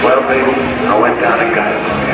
Well, baby, I went down and got it for you.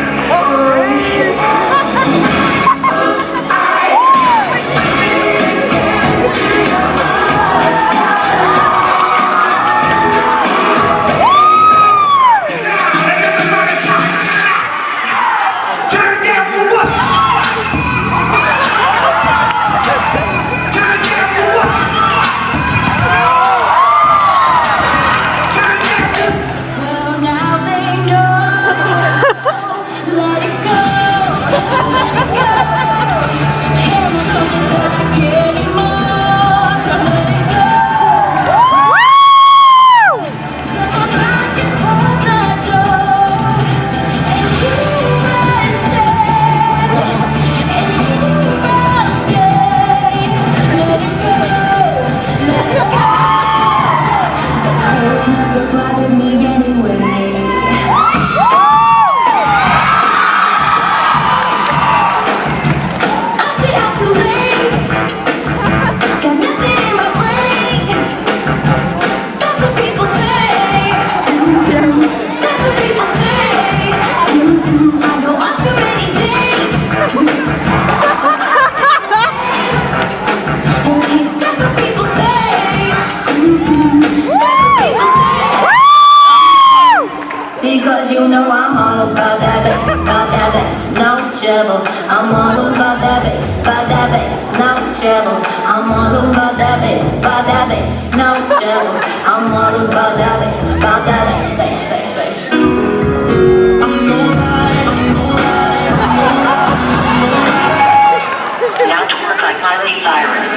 Because you know I'm all about that bass, no trouble. I'm all about that bass, no trouble. I'm all about that bass, no trouble. I'm all about that bass, bass. Now twerk like Miley Cyrus.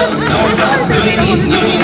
Don't tell him, you ain't need, you ain't need.